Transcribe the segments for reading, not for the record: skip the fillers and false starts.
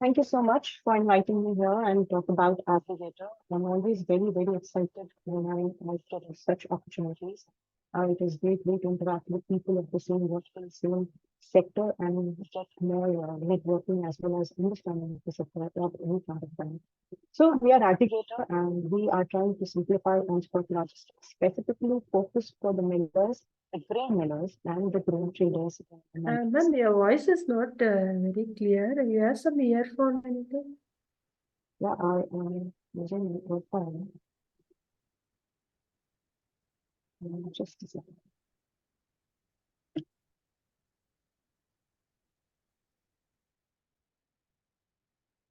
Thank you so much for inviting me here and talk about Agrigator. I'm always very excited when I get such opportunities. It is great to interact with people of the same vertical, same sector, and get more networking as well as understanding of the sector at any point of time. So we are Agrigator, and we are trying to simplify transport logistics, specifically focused for the millers, the grain millers, and the grain traders in the markets. Ma'am, your voice is not very clear. You have some earphone or anything? Yeah, I am using my phone. Just a second.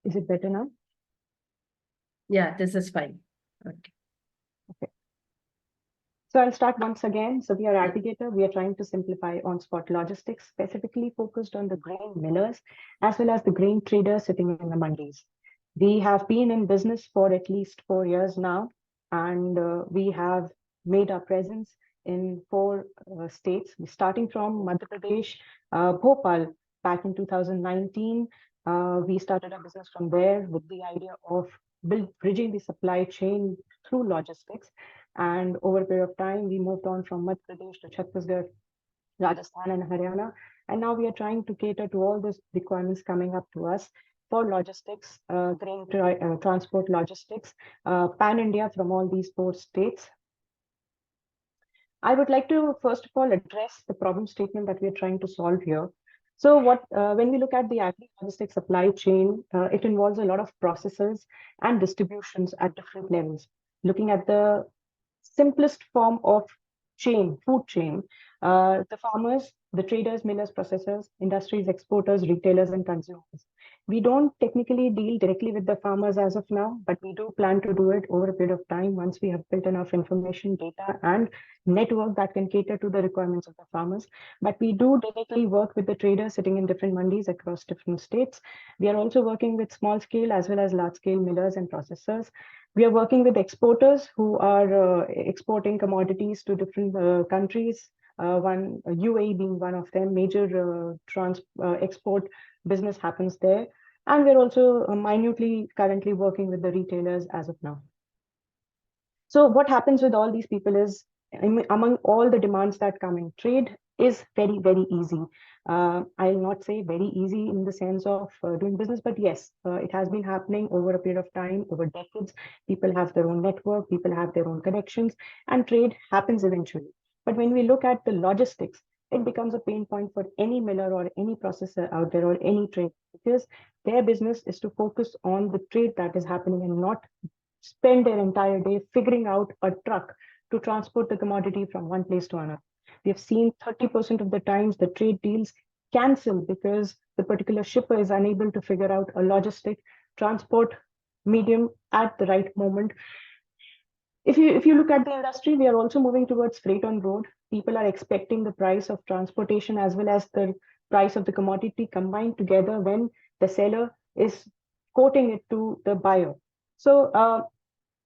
Is it better now? Yeah, this is fine. Okay. Okay. So I'll start once again. So we are Agrigator. We are trying to simplify on-spot logistics, specifically focused on the grain millers as well as the grain traders sitting in the mandis. We have been in business for at least 4 years now, and we have made our presence in four states, starting from Madhya Pradesh, Bhopal, back in 2019. We started our business from there with the idea of bridging the supply chain through logistics. And over a period of time, we moved on from Madhya Pradesh to Chhattisgarh, Rajasthan, and Haryana. And now we are trying to cater to all those requirements coming up to us for logistics, transport logistics, pan India from all these four states. I would like to first of all address the problem statement that we are trying to solve here. So when we look at the agri-logistics supply chain, it involves a lot of processes and distributions at different levels. Looking at the simplest form of chain, food chain, the farmers, the traders, millers, processors, industries, exporters, retailers, and consumers. We don't technically deal directly with the farmers as of now, but we do plan to do it over a period of time once we have built enough information, data, and network that can cater to the requirements of the farmers. But we do directly work with the traders sitting in different mandis across different states. We are also working with small scale as well as large scale millers and processors. We are working with exporters who are exporting commodities to different countries. UAE being one of them, major export business happens there. And we're also minutely currently working with the retailers as of now. So what happens with all these people is, among all the demands that come in, trade is very easy. I'll not say very easy in the sense of doing business, but yes, it has been happening over a period of time, over decades. People have their own network, people have their own connections, and trade happens eventually. But when we look at the logistics, it becomes a pain point for any miller or any processor out there or any trade, because their business is to focus on the trade that is happening and not spend their entire day figuring out a truck to transport the commodity from one place to another. We have seen 30% of the times the trade deals cancel because the particular shipper is unable to figure out a logistic transport medium at the right moment. If you look at the industry, we are also moving towards freight on road. People are expecting the price of transportation as well as the price of the commodity combined together when the seller is quoting it to the buyer. So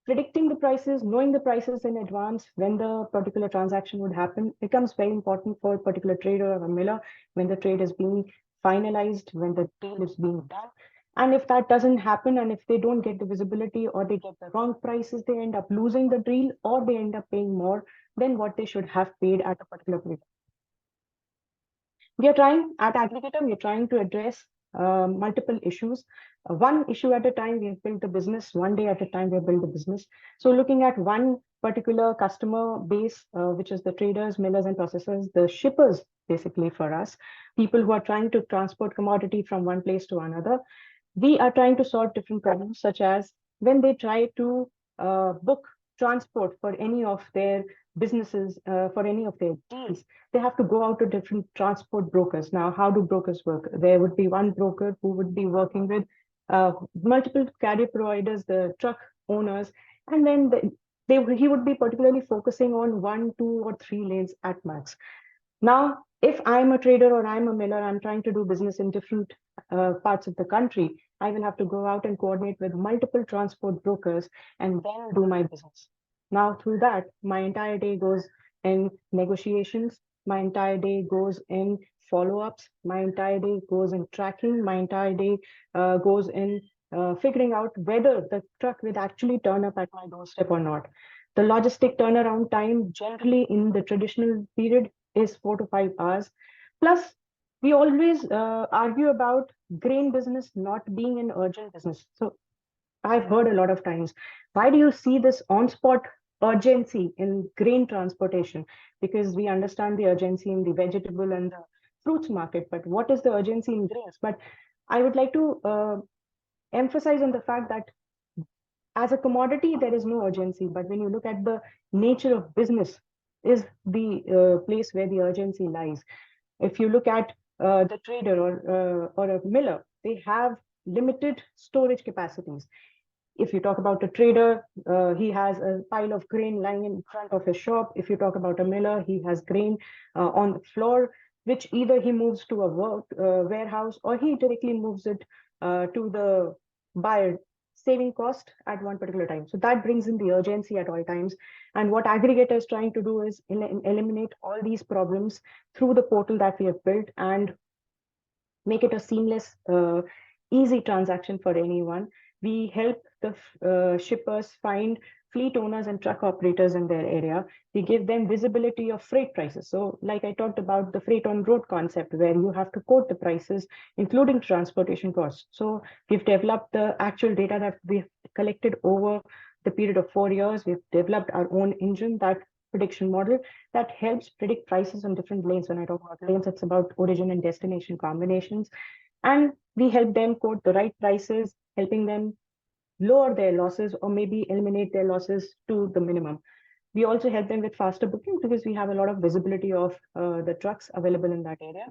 predicting the prices, knowing the prices in advance when the particular transaction would happen becomes very important for a particular trader or a miller when the trade is being finalized, when the deal is being done. And if that doesn't happen, and if they don't get the visibility or they get the wrong prices, they end up losing the deal or they end up paying more than what they should have paid at a particular period. We are trying at Agrigator, we are trying to address multiple issues. One issue at a time, we have built the business. One day at a time, we have built the business. So looking at one particular customer base, which is the traders, millers, and processors, the shippers, basically for us, people who are trying to transport commodity from one place to another, we are trying to solve different problems, such as when they try to book transport for any of their businesses, for any of their deals, they have to go out to different transport brokers. Now, how do brokers work? There would be one broker who would be working with multiple carrier providers, the truck owners, and then he would be particularly focusing on one, two, or three lanes at max. Now, if I'm a trader or I'm a miller, I'm trying to do business in different parts of the country, I will have to go out and coordinate with multiple transport brokers and then do my business. Now, through that, my entire day goes in negotiations. My entire day goes in follow-ups. My entire day goes in tracking. My entire day goes in figuring out whether the truck will actually turn up at my doorstep or not. The logistic turnaround time generally in the traditional period is 4 to 5 hours. Plus, we always argue about grain business not being an urgent business. So I've heard a lot of times, why do you see this on-spot urgency in grain transportation? Because we understand the urgency in the vegetable and the fruits market, but what is the urgency in grains? But I would like to emphasize on the fact that as a commodity, there is no urgency. But when you look at the nature of business, is the place where the urgency lies. If you look at the trader or a miller, they have limited storage capacities. If you talk about a trader, he has a pile of grain lying in front of his shop. If you talk about a miller, he has grain on the floor, which either he moves to a warehouse or he directly moves it to the buyer, saving cost at one particular time. So that brings in the urgency at all times. And what Aggregator is trying to do is eliminate all these problems through the portal that we have built and make it a seamless, easy transaction for anyone. We help the shippers find fleet owners and truck operators in their area. We give them visibility of freight prices. So like I talked about the freight on road concept, where you have to quote the prices, including transportation costs. So we've developed the actual data that we've collected over the period of 4 years. We've developed our own engine, that prediction model, that helps predict prices on different lanes. When I talk about lanes, it's about origin and destination combinations. And we help them quote the right prices, helping them lower their losses or maybe eliminate their losses to the minimum. We also help them with faster booking because we have a lot of visibility of the trucks available in that area.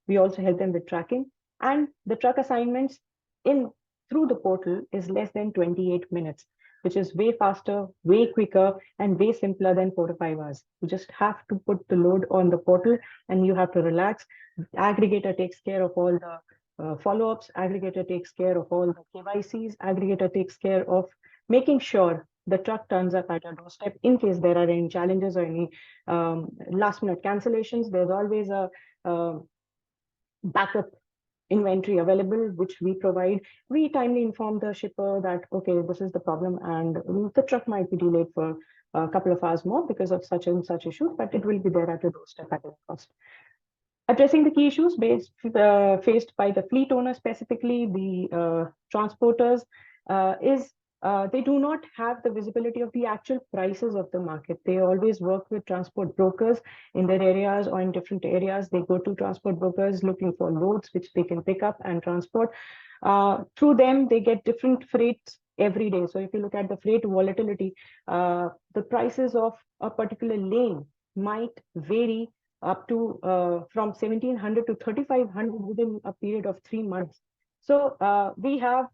We also help them with tracking, and the truck assignments in through the portal is less than 28 minutes, which is way faster, way quicker, and way simpler than 4 to 5 hours. You just have to put the load on the portal and you have to relax. Aggregator takes care of all the follow-ups. Aggregator takes care of all the KYCs. Aggregator takes care of making sure the truck turns up at your doorstep in case there are any challenges or any last-minute cancellations. There's always a backup inventory available, which we provide. We timely inform the shipper that, okay, this is the problem, and the truck might be delayed for a couple of hours more because of such and such issues, but it will be there at your doorstep at any cost. Addressing the key issues faced by the fleet owner, specifically the transporters, is they do not have the visibility of the actual prices of the market. They always work with transport brokers in their areas or in different areas. They go to transport brokers looking for loads which they can pick up and transport. Through them, they get different freights every day. So if you look at the freight volatility, the prices of a particular lane might vary up to from 1,700 to 3,500 within a period of 3 months. So we have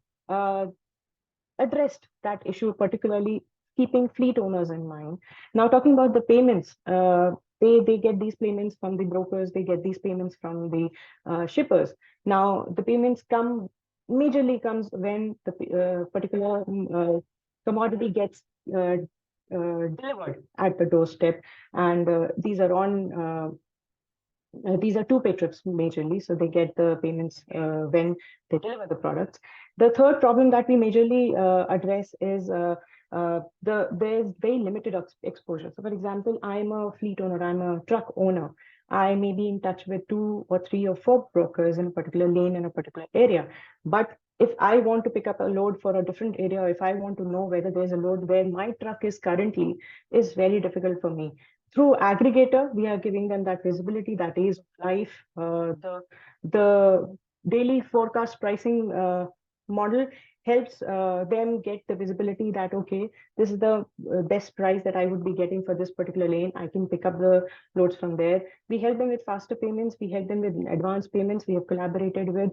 addressed that issue, particularly keeping fleet owners in mind. Now, talking about the payments, they get these payments from the brokers, they get these payments from the shippers. Now, the payments majorly comes when the particular commodity gets delivered at the doorstep, and these are on these are two pay trips majorly, so they get the payments when they deliver the products. The third problem that we majorly address is there's very limited exposure. So, for example, I'm a fleet owner, I'm a truck owner. I may be in touch with 2 or 3 or 4 brokers in a particular lane in a particular area. But if I want to pick up a load for a different area, if I want to know whether there's a load where my truck is currently, is very difficult for me. Through Aggregator, we are giving them that visibility, that is life. The daily forecast pricing model helps them get the visibility that, okay, this is the best price that I would be getting for this particular lane. I can pick up the loads from there. We help them with faster payments. We help them with advanced payments. We have collaborated with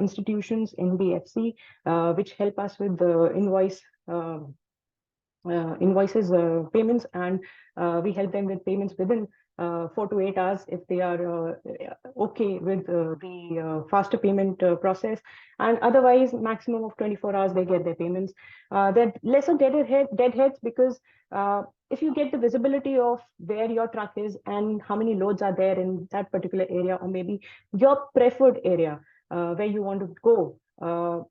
institutions, NBFC, which help us with the invoices payments, and we help them with payments within 4 to 8 hours if they are okay with the faster payment process, and otherwise maximum of 24 hours they get their payments. They're lesser deadheads because if you get the visibility of where your truck is and how many loads are there in that particular area, or maybe your preferred area where you want to go,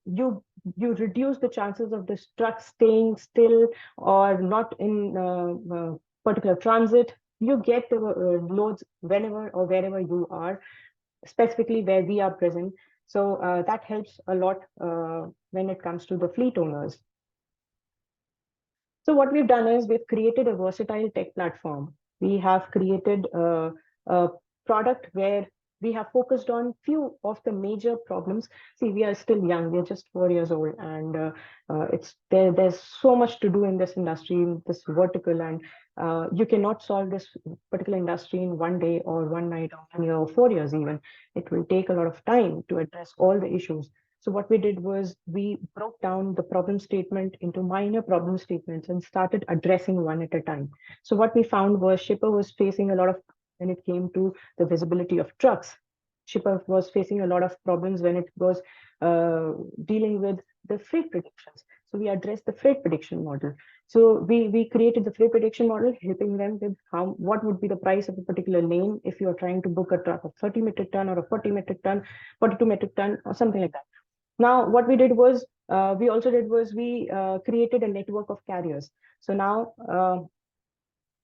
you reduce the chances of this truck staying still or not in particular transit. You get the loads whenever or wherever you are, specifically where we are present. So that helps a lot when it comes to the fleet owners. So what we've done is we've created a versatile tech platform. We have created a product where we have focused on few of the major problems. See, we are still young. We're just 4 years old, and it's there. There's so much to do in this industry, in this vertical, and you cannot solve this particular industry in one day or one night or 1 year or 4 years even. It will take a lot of time to address all the issues. So what we did was we broke down the problem statement into minor problem statements and started addressing one at a time. So what we found was shipper was facing a lot of when it came to the visibility of trucks. Shipper was facing a lot of problems when it was dealing with the freight predictions. So we addressed the freight prediction model. So we created the freight prediction model, helping them with what would be the price of a particular lane if you are trying to book a truck of 30 metric ton or a 40 metric ton, 42 metric ton, or something like that. Now, what we did was we created a network of carriers. So now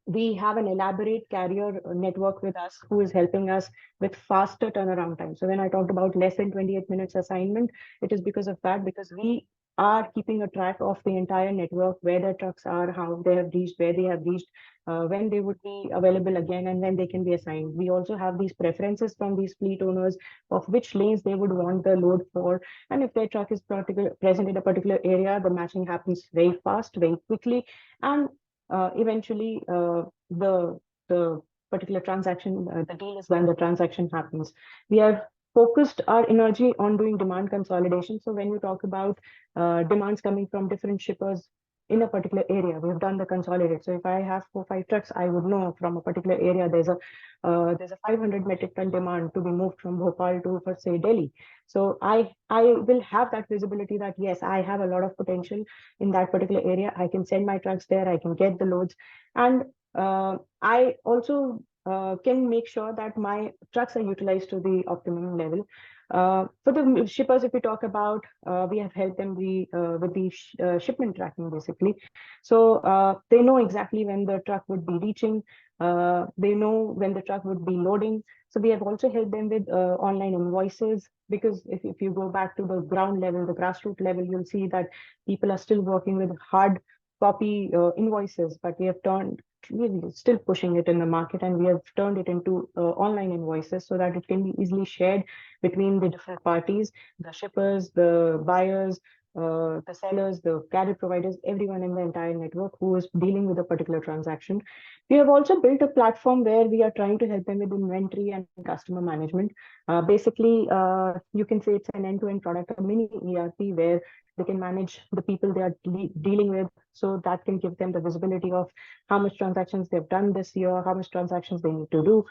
we have an elaborate carrier network with us who is helping us with faster turnaround time. So when I talked about less than 28 minutes assignment, it is because of that, because we are keeping a track of the entire network, where their trucks are, how they have reached, where they have reached, when they would be available again, and when they can be assigned. We also have these preferences from these fleet owners of which lanes they would want the load for. And if their truck is present in a particular area, the matching happens very fast, very quickly. And eventually the particular transaction, the deal is when the transaction happens. We have focused our energy on doing demand consolidation. So when you talk about demands coming from different shippers in a particular area, we've done the consolidate. So if I have 4 5 trucks, I would know from a particular area there's a 500 metric ton demand to be moved from Bhopal to, for say, Delhi. So I will have that visibility that yes, I have a lot of potential in that particular area. I can send my trucks there. I can get the loads, and I also can make sure that my trucks are utilized to the optimum level. For the shippers, if we talk about, we have helped them with the shipment tracking, basically. So they know exactly when the truck would be reaching. They know when the truck would be loading. So we have also helped them with online invoices, because if you go back to the ground level, the grassroots level, you'll see that people are still working with hard copy invoices, but we're still pushing it in the market, and we have turned it into online invoices so that it can be easily shared between the different parties, the shippers, the buyers, the sellers, the carrier providers, everyone in the entire network who is dealing with a particular transaction. We have also built a platform where we are trying to help them with inventory and customer management. Basically, you can say it's an end-to-end product, a mini ERP, where they can manage the people they are dealing with. So that can give them the visibility of how much transactions they've done this year, how much transactions they need to do,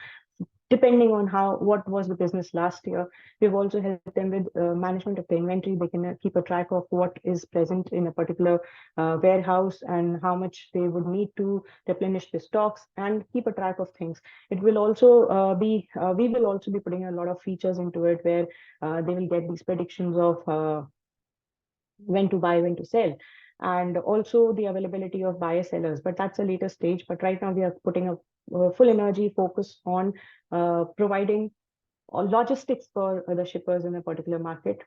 depending on what was the business last year. We've also helped them with management of the inventory. They can keep a track of what is present in a particular warehouse and how much they would need to replenish the stocks, and keep a track of things. It will also we will also be putting a lot of features into it, where they will get these predictions of when to buy, when to sell, and also the availability of buyer sellers. But that's a later stage. But right now we are putting a full energy focus on providing logistics for the shippers in a particular market.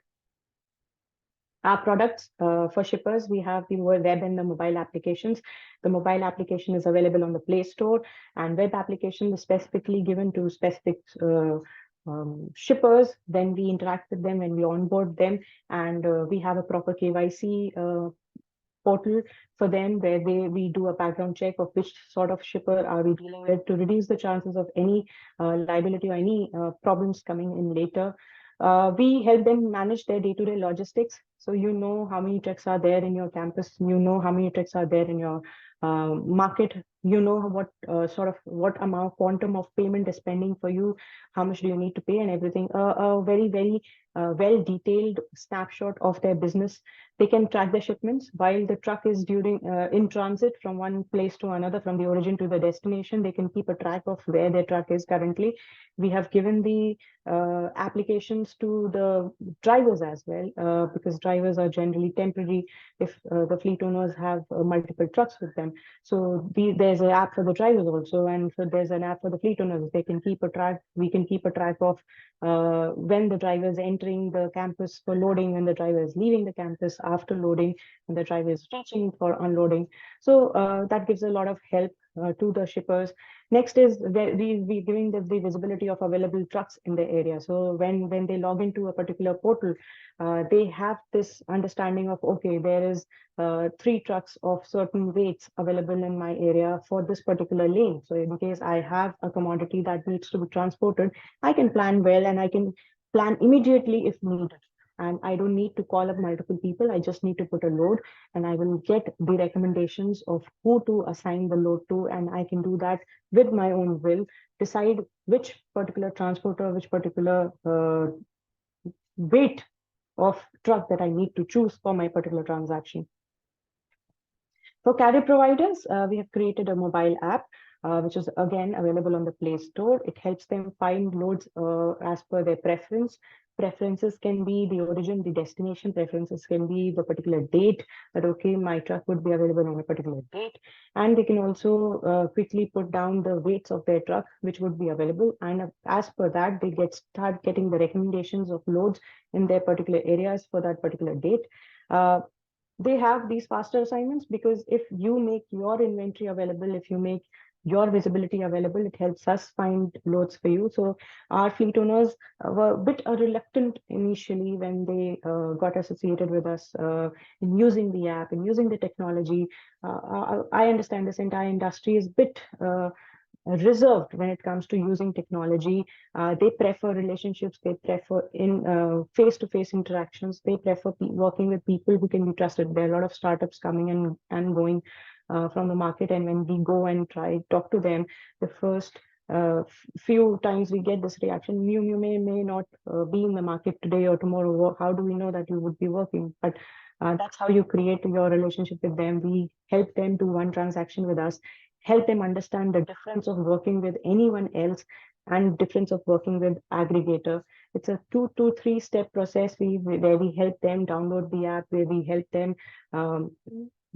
Our products for shippers, we have the web and the mobile applications. The mobile application is available on the Play Store, and web application is specifically given to specific shippers. Then we interact with them when we onboard them, and we have a proper KYC portal for them, where we do a background check of which sort of shipper are we dealing with, to reduce the chances of any liability or any problems coming in later. We help them manage their day-to-day logistics. So you know how many trucks are there in your campus, you know how many trucks are there in your market, you know what sort of what amount quantum of payment is pending for you, how much do you need to pay and everything. A very, very well detailed snapshot of their business. They can track their shipments while the truck is during in transit from one place to another, from the origin to the destination. They can keep a track of where their truck is currently. We have given the applications to the drivers as well, because drivers are generally temporary if the fleet owners have multiple trucks with them. So there's an app for the drivers also, and so there's an app for the fleet owners. They can keep a track. We can keep a track of when the driver is entering the campus for loading, when the driver is leaving the campus after loading, when the driver is reaching for unloading. So that gives a lot of help to the shippers. Next is we giving the visibility of available trucks in the area. So when they log into a particular portal, they have this understanding of, okay, there is 3 trucks of certain weights available in my area for this particular lane. So in case I have a commodity that needs to be transported, I can plan well and I can plan immediately if needed. And I don't need to call up multiple people. I just need to put a load and I will get the recommendations of who to assign the load to. And I can do that with my own will, decide which particular transporter, which particular weight of truck that I need to choose for my particular transaction. For carrier providers, we have created a mobile app, which is again available on the Play Store. It helps them find loads as per their preference. Preferences can be the origin, the destination. Preferences can be the particular date that, okay, my truck would be available on a particular date. And they can also quickly put down the weights of their truck, which would be available. And as per that, they start getting the recommendations of loads in their particular areas for that particular date. They have these faster assignments because if you make your inventory available, if you make your visibility available, it helps us find loads for you. So our fleet owners were a bit reluctant initially when they got associated with us in using the app and using the technology. I understand this entire industry is a bit reserved when it comes to using technology. They prefer relationships. They prefer in face-to-face interactions. They prefer working with people who can be trusted. There are a lot of startups coming and going from the market, and when we go and try talk to them, the first few times we get this reaction: you may not be in the market today or tomorrow. How do we know that you would be working? But that's how you create your relationship with them. We help them do one transaction with us, help them understand the difference of working with anyone else and difference of working with Agrigator. It's a 2 to 3 step process where we help them download the app, where we help them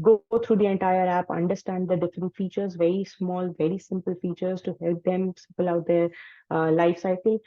go through the entire app, understand the different features, very small, very simple features to help them simple out their life cycle.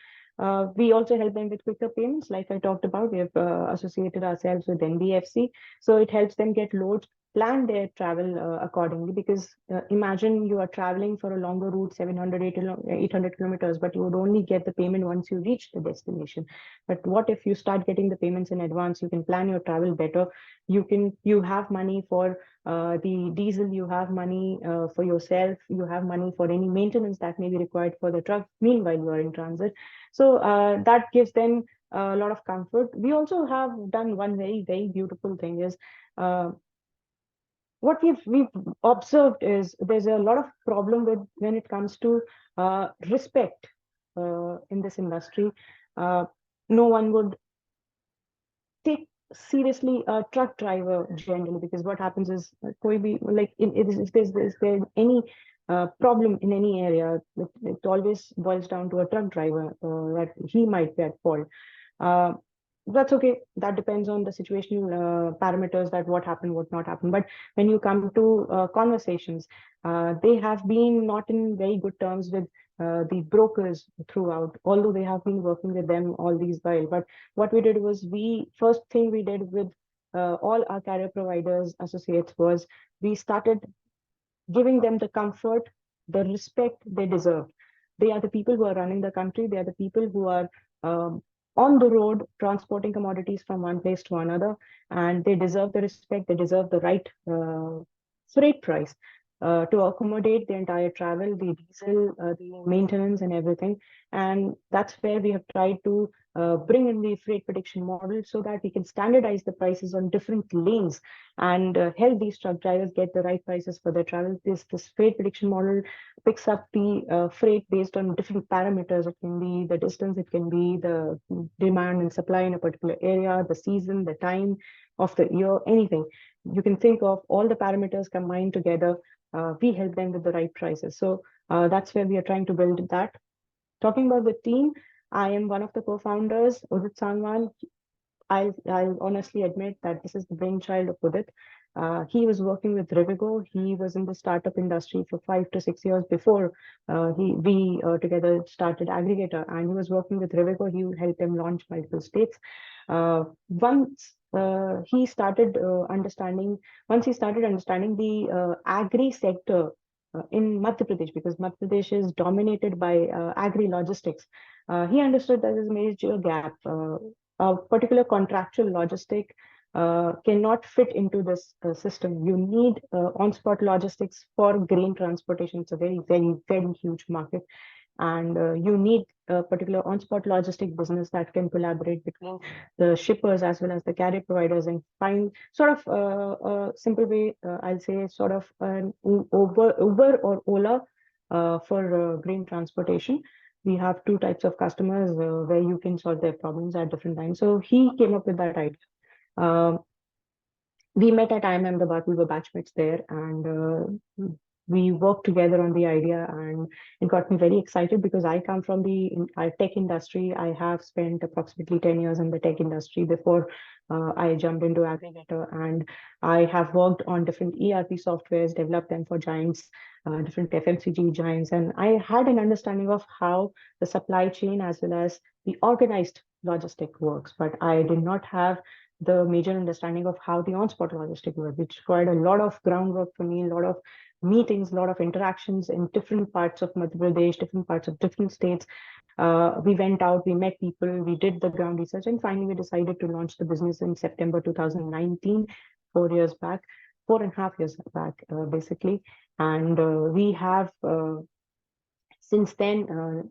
We also help them with quicker payments. Like I talked about, we have associated ourselves with NBFC. So it helps them get loads, plan their travel accordingly, because imagine you are traveling for a longer route, 700, 800 kilometers, but you would only get the payment once you reach the destination. But what if you start getting the payments in advance? You can plan your travel better. You have money for the diesel, you have money for yourself, you have money for any maintenance that may be required for the truck meanwhile you are in transit. So that gives them a lot of comfort. We also have done one very, very beautiful thing is what we've observed is there's a lot of problem with when it comes to respect in this industry. No one would take seriously a truck driver generally, because what happens is koi bhi, like if there's any problem in any area, it always boils down to a truck driver that he might be at fault. Uh, that's okay. That depends on the situational parameters, that what happened, what not happened. But when you come to conversations, they have been not in very good terms with the brokers throughout, although they have been working with them all these while. But what we did was, first thing we did with all our carrier providers associates was we started giving them the comfort, the respect they deserve. They are the people who are running the country. They are the people who are on the road transporting commodities from one place to another, and they deserve the respect. They deserve the right freight price to accommodate the entire travel, the diesel, the maintenance, and everything. And that's where we have tried to bring in the freight prediction model so that we can standardize the prices on different lanes and help these truck drivers get the right prices for their travel. This freight prediction model picks up the freight based on different parameters. It can be the distance, it can be the demand and supply in a particular area, the season, the time of the year, anything. You can think of all the parameters combined together. We help them with the right prices. So that's where we are trying to build that. Talking about the team, I am one of the co-founders, Udit Sangwan. I'll honestly admit that this is the brainchild of Udit. He was working with Rivigo. He was in the startup industry for 5 to 6 years before we together started Aggregator, and he was working with Rivigo. He would help them launch multiple states. Once he started once he started understanding the agri sector in Madhya Pradesh, because Madhya Pradesh is dominated by agri logistics. He understood that there's a major gap. A particular contractual logistic cannot fit into this system. You need on-spot logistics for grain transportation. It's a very, very, very huge market. And you need a particular on-spot logistic business that can collaborate between the shippers as well as the carrier providers and find sort of a simple way, I'll say, sort of an Uber or Ola for grain transportation. We have two types of customers where you can solve their problems at different times. So he came up with that idea. Um, we met at IIM Ahmedabad. We were batchmates there, and we worked together on the idea, and it got me very excited because I come from the tech industry. I have spent approximately 10 years in the tech industry before I jumped into Aggregator, and I have worked on different ERP softwares, developed them for giants, different FMCG giants, and I had an understanding of how the supply chain as well as the organized logistic works, but I did not have the major understanding of how the on-spot logistic works, which required a lot of groundwork for me, a lot of meetings, a lot of interactions in different parts of Madhya Pradesh, different parts of different states. We went out, we met people, we did the ground research, and finally we decided to launch the business in September 2019, 4 years back, 4.5 years back, basically. And we have since then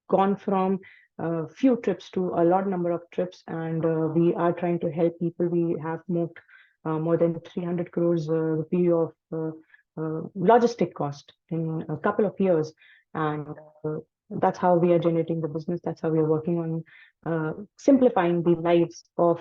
gone from a few trips to a lot number of trips, and we are trying to help people. We have moved more than 300 crores rupee of logistic cost in a couple of years, and that's how we are generating the business. That's how we are working on simplifying the lives of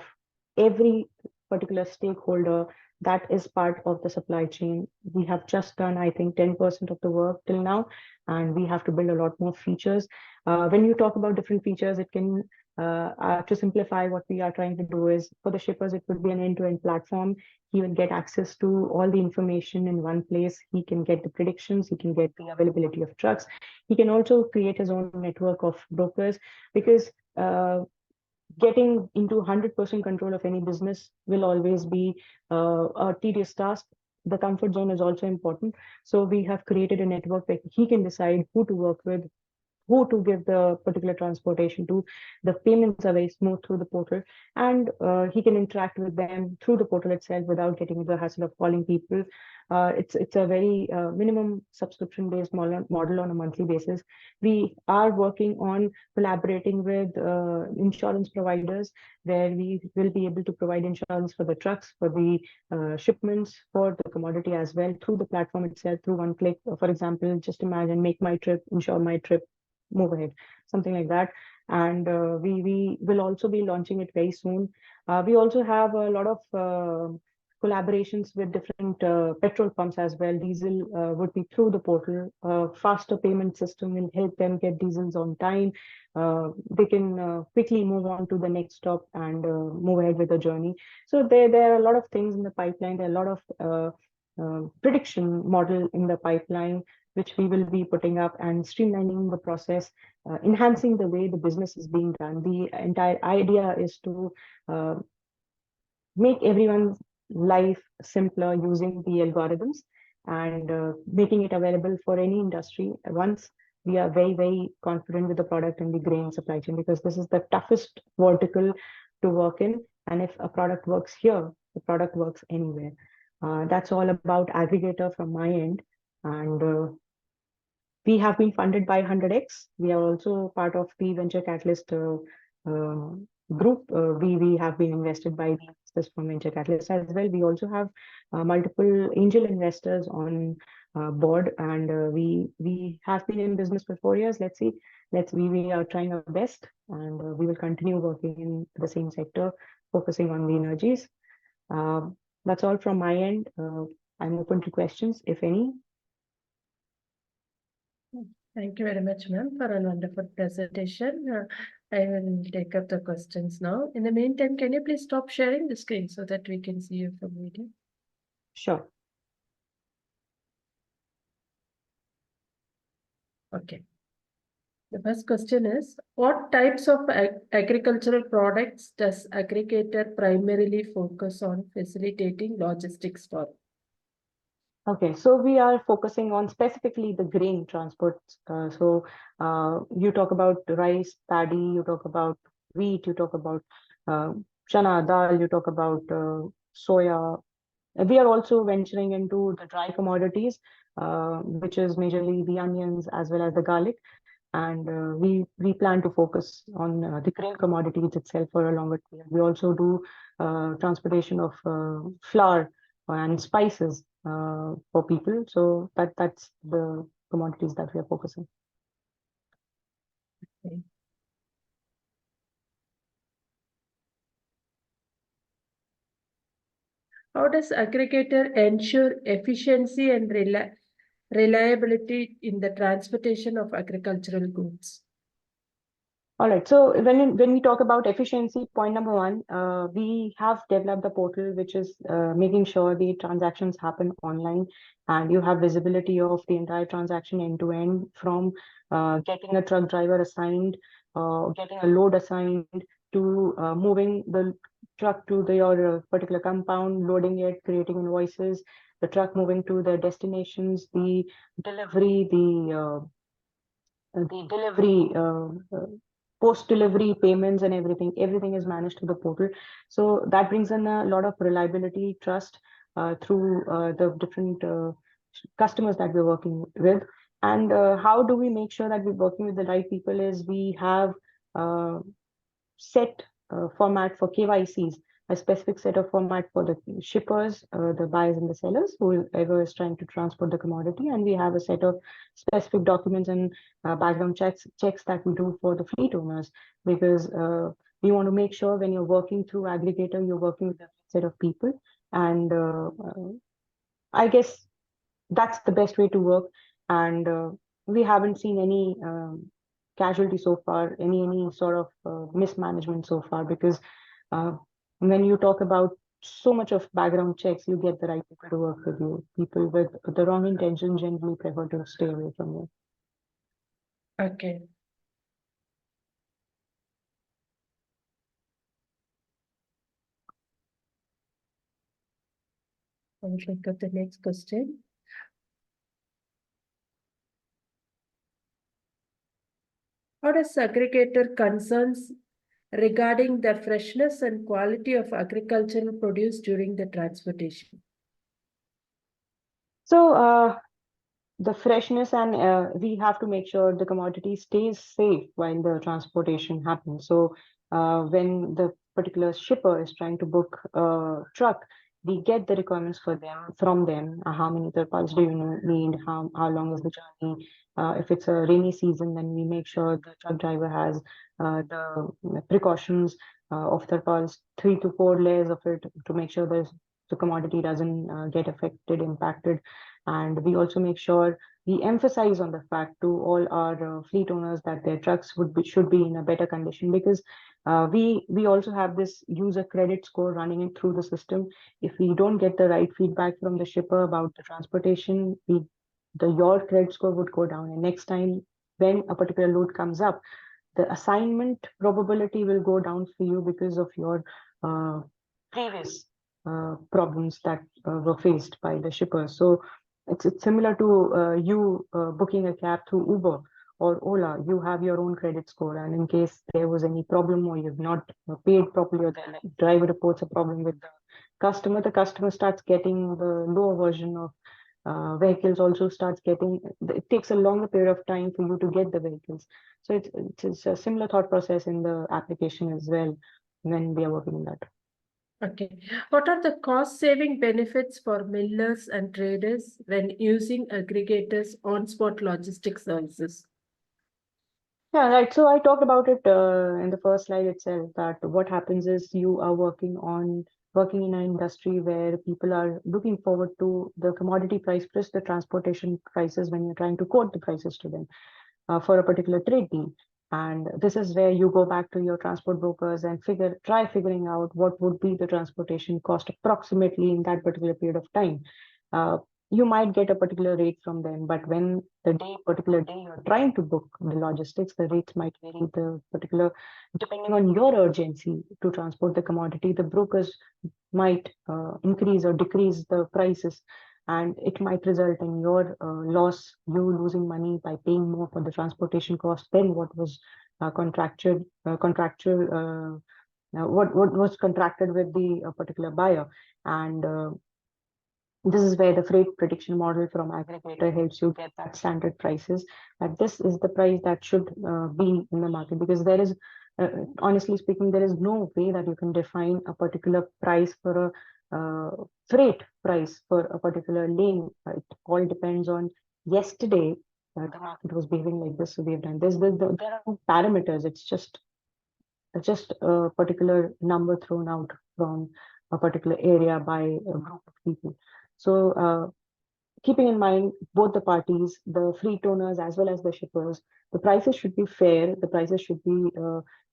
every particular stakeholder that is part of the supply chain. We have just done, I think, 10% of the work till now, and we have to build a lot more features. When you talk about different features, it can, to simplify, what we are trying to do is for the shippers, it would be an end-to-end platform. He will get access to all the information in one place. He can get the predictions, he can get the availability of trucks. He can also create his own network of brokers, because getting into 100% control of any business will always be a tedious task. The comfort zone is also important. So we have created a network where he can decide who to work with, who to give the particular transportation to. The payments are very smooth through the portal, and he can interact with them through the portal itself without getting the hassle of calling people. It's a very minimum subscription based model on a monthly basis. We are working on collaborating with insurance providers, where we will be able to provide insurance for the trucks, for the shipments, for the commodity as well, through the platform itself, through one click. For example, just imagine, make my trip, insure my trip, move ahead, something like that. And we will also be launching it very soon. We also have a lot of collaborations with different petrol pumps as well. Diesel would be through the portal. Faster payment system will help them get diesels on time. They can quickly move on to the next stop and move ahead with the journey. So there are a lot of things in the pipeline. There are a lot of prediction model in the pipeline, which we will be putting up and streamlining the process, enhancing the way the business is being done. The entire idea is to make everyone's life simpler using the algorithms, and making it available for any industry once we are very, very confident with the product in the grain supply chain, because this is the toughest vertical to work in. And if a product works here, the product works anywhere. That's all about Aggregator from my end. And we have been funded by 100x. We are also part of the Venture Catalyst group. We have been invested by the investors from venture capitalists as well. We also have multiple angel investors on board, and we have been in business for 4 years. Let's see. We are trying our best, and we will continue working in the same sector, focusing on the energies. That's all from my end. I'm open to questions, if any. Thank you very much, ma'am, for a wonderful presentation. I will take up the questions now. In the meantime, can you please stop sharing the screen so that we can see you from video? Sure. Okay. The first question is, what types of agricultural products does Agrigator primarily focus on facilitating logistics for? Okay, so we are focusing on specifically the grain transport. You talk about rice, paddy, you talk about wheat, you talk about chana dal, you talk about soya. We are also venturing into the dry commodities, which is majorly the onions as well as the garlic. And we plan to focus on the grain commodities itself for a longer period. We also do transportation of flour and spices for people. So that's the commodities that we are focusing. Okay. How does Agrigator ensure efficiency and reliability in the transportation of agricultural goods? All right. So when we talk about efficiency, point number one, we have developed the portal, which is making sure the transactions happen online, and you have visibility of the entire transaction end to end, from getting a truck driver assigned, getting a load assigned, to moving the truck to your particular compound, loading it, creating invoices, the truck moving to the destinations, the delivery, the delivery, post-delivery payments and everything is managed through the portal. So that brings in a lot of reliability, trust through the different customers that we're working with. And how do we make sure that we're working with the right people is we have set format for KYCs, a specific set of format for the shippers, the buyers and the sellers, whoever is trying to transport the commodity. And we have a set of specific documents and background checks that we do for the fleet owners, because we want to make sure when you're working through Agrigator, you're working with a set of people. And I guess that's the best way to work. And we haven't seen any casualty so far, any sort of mismanagement so far, because when you talk about so much of background checks, you get the right people to work with you. People with the wrong intention generally prefer to stay away from you. Okay. I will look at the next question. How does Agrigator concerns regarding the freshness and quality of agricultural produce during the transportation? So the freshness, and we have to make sure the commodity stays safe while the transportation happens. So when the particular shipper is trying to book a truck, we get the requirements from them. How many third do you need? How long is the journey? If it's a rainy season, then we make sure the truck driver has the precautions of third 3 to 4 layers of it, to make sure the commodity doesn't get affected, impacted. And we also make sure we emphasize on the fact to all our fleet owners that their trucks should be in a better condition, because we also have this user credit score running it through the system. If we don't get the right feedback from the shipper about the transportation, your credit score would go down. And next time when a particular load comes up, the assignment probability will go down for you because of your previous problems that were faced by the shipper. So it's similar to you booking a cab through Uber or Ola. You have your own credit score, and in case there was any problem or you've not paid properly, or the driver reports a problem with the customer starts getting the lower version of vehicles also starts getting, it takes a longer period of time for you to get the vehicles. So it's a similar thought process in the application as well when we are working on that. Okay. What are the cost-saving benefits for millers and traders when using aggregators on-spot logistics services? Yeah, right. So I talked about it in the first slide itself, that what happens is you are working in an industry where people are looking forward to the commodity price plus the transportation prices when you're trying to quote the prices to them for a particular trade deal. And this is where you go back to your transport brokers and try figuring out what would be the transportation cost approximately in that particular period of time. Uh, you might get a particular rate from them, but when particular day you're trying to book the logistics, the rates might vary. Depending on your urgency to transport the commodity, the brokers might increase or decrease the prices, and it might result in your you losing money by paying more for the transportation cost than what was what was contracted with the particular buyer. And this is where the freight prediction model from Agrigator helps you get that standard prices, that this is the price that should be in the market, because uh, honestly speaking, there is no way that you can define a particular price for a freight price for a particular lane. It all depends on yesterday. The market was behaving like this, so we have done this. There are no parameters. It's just a particular number thrown out from a particular area by a group of people. So keeping in mind both the parties, the fleet owners as well as the shippers, the prices should be fair. The prices should be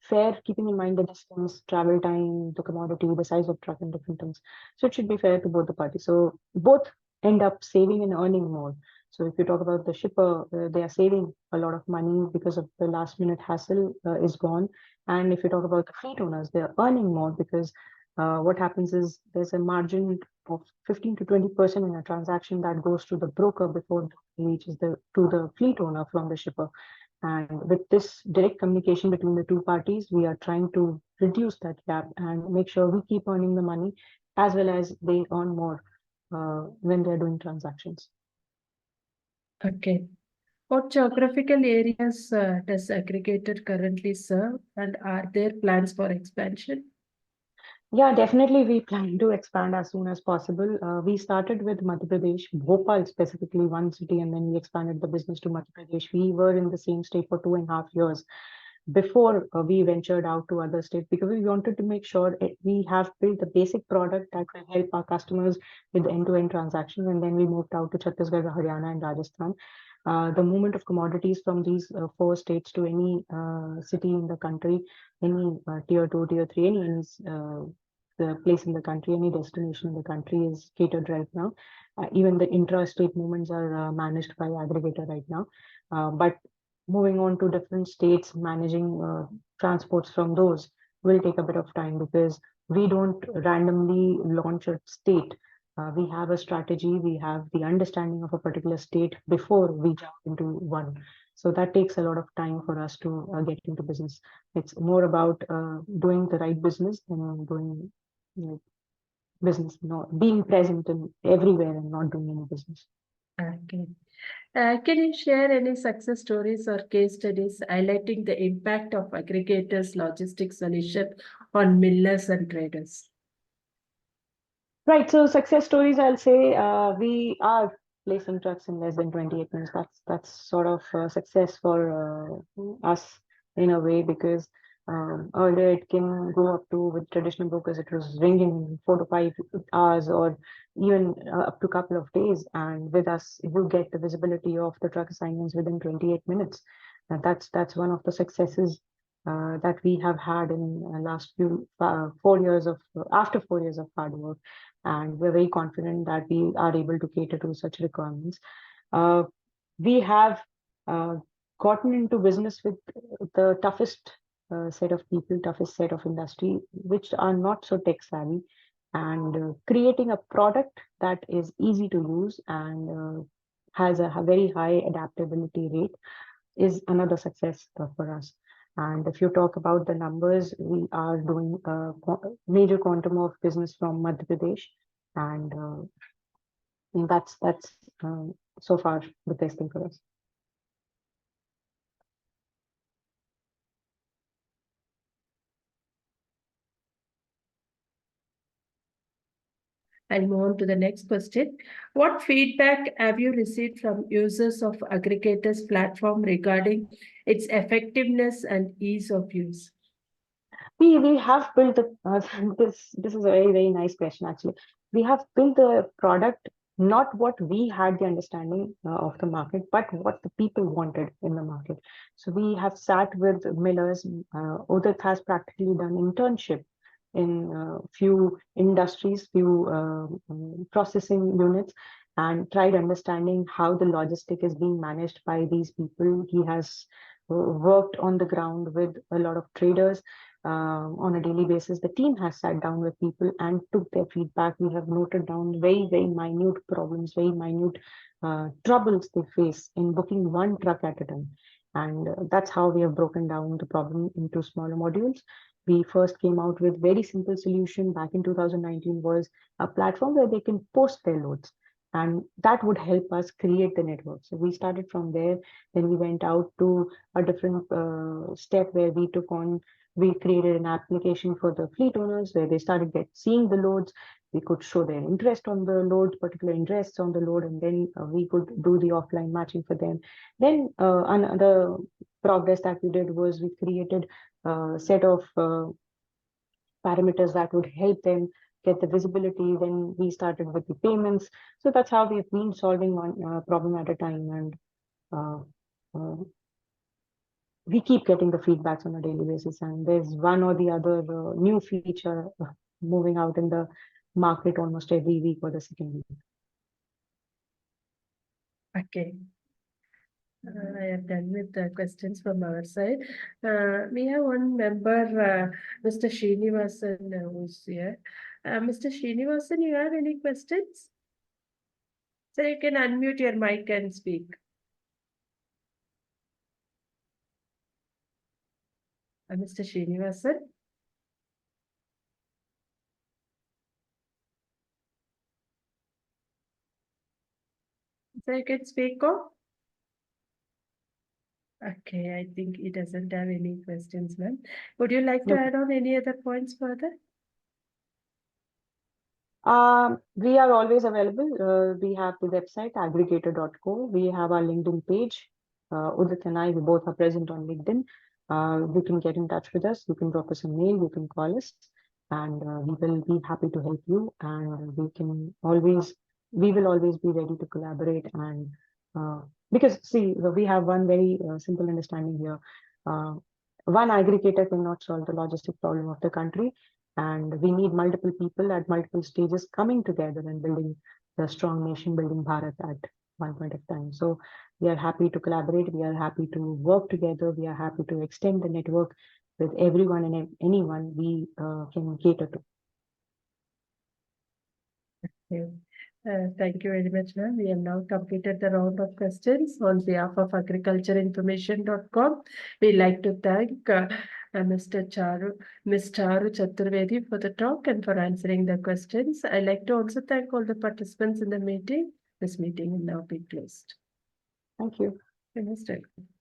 fair, keeping in mind the distance, travel time, the commodity, the size of truck, and different things. So it should be fair to both the parties. So both end up saving and earning more. So if you talk about the shipper, they are saving a lot of money because of the last minute hassle is gone. And if you talk about the fleet owners, they are earning more because what happens is there's a margin of 15 to 20% in a transaction that goes to the broker before it reaches to the fleet owner from the shipper. And with this direct communication between the two parties, we are trying to reduce that gap and make sure we keep earning the money as well as they earn more when they're doing transactions. Okay. What geographical areas does Aggregator currently serve, and are there plans for expansion? Yeah, definitely. We plan to expand as soon as possible. We started with Madhya Pradesh, Bhopal specifically, one city, and then we expanded the business to Madhya Pradesh. We were in the same state for 2.5 years before we ventured out to other states, because we wanted to make sure we have built the basic product that will help our customers with the end-to-end transaction. And then we moved out to Chhattisgarh, Haryana, and Rajasthan. The movement of commodities from these four states to any city in the country, any tier two, tier three, the place in the country, any destination in the country is catered right now. Even the intra-state movements are managed by Aggregator right now. But moving on to different states, managing transports from those will take a bit of time, because we don't randomly launch a state. We have a strategy, we have the understanding of a particular state before we jump into one. So that takes a lot of time for us to get into business. It's more about doing the right business than doing, you know, business, not being present in everywhere and not doing any business. Okay. Can you share any success stories or case studies highlighting the impact of Aggregator's logistics solution on millers and traders? Right. So success stories, I'll say we are placing trucks in less than 28 minutes. That's sort of success for us in a way, because earlier it can go up to, with traditional brokers, it was ringing in 4 to 5 hours or even up to a couple of days. And with us, you get the visibility of the truck assignments within 28 minutes. That's one of the successes that we have had in last few 4 years of after 4 years of hard work, and we're very confident that we are able to cater to such requirements. Uh, we have uh, gotten into business with the toughest set of people, toughest set of industry, which are not so tech savvy, and creating a product that is easy to use and has a very high adaptability rate is another success for us. And if you talk about the numbers, we are doing a major quantum of business from Madhya Pradesh, and And that's so far the best thing for us. I'll move on to the next question. What feedback have you received from users of Aggregator's platform regarding its effectiveness and ease of use? We have built the this is a very nice question actually. We have built the product not what we had the understanding of the market, but what the people wanted in the market. So we have sat with millers. Udit has practically done internship in few industries, few processing units, and tried understanding how the logistic is being managed by these people. He has worked on the ground with a lot of traders on a daily basis. The team has sat down with people and took their feedback. We have noted down very minute problems, very minute troubles they face in booking one truck at a time. And that's how we have broken down the problem into smaller modules. We first came out with very simple solution back in 2019 was a platform where they can post their loads. And that would help us create the network. So we started from there. Then we went out to a different step where we created an application for the fleet owners where they started seeing the loads. We could show their interest on the load, particular interests on the load, and then we could do the offline matching for them. Then another progress that we did was we created a set of parameters that would help them get the visibility. Then we started with the payments. So that's how we've been solving one problem at a time. And uh, uh, we keep getting the feedbacks on a daily basis, and there's one or the other new feature moving out in the market almost every week or the second week. Okay. I am done with the questions from our side. We have one member, Mr. Srinivasan, who's here. Mr. Srinivasan, you have any questions? So you can unmute your mic and speak. Mr. Srinivasan? So you can speak on? Okay, I think he doesn't have any questions, ma'am. Would you like to Okay. add on any other points further? We are always available. We have the website aggregator.co. We have our LinkedIn page. Udit and I, we both are present on LinkedIn. You can get in touch with us. You can drop us a mail. You can call us, and we will be happy to help you. And we will always be ready to collaborate. And because see, we have one very simple understanding here. Uh, one aggregator cannot solve the logistic problem of the country, and we need multiple people at multiple stages coming together and building the strong nation, building Bharat at one point of time. So we are happy to collaborate. We are happy to work together. We are happy to extend the network with everyone and anyone we can cater to. Yeah. Thank you very much, ma'am. We have now completed the round of questions. On behalf of agricultureinformation.com, we'd like to thank Ms. Charu Chaturvedi for the talk and for answering the questions. I'd like to also thank all the participants in the meeting. This meeting will now be closed. Thank you. You're most welcome.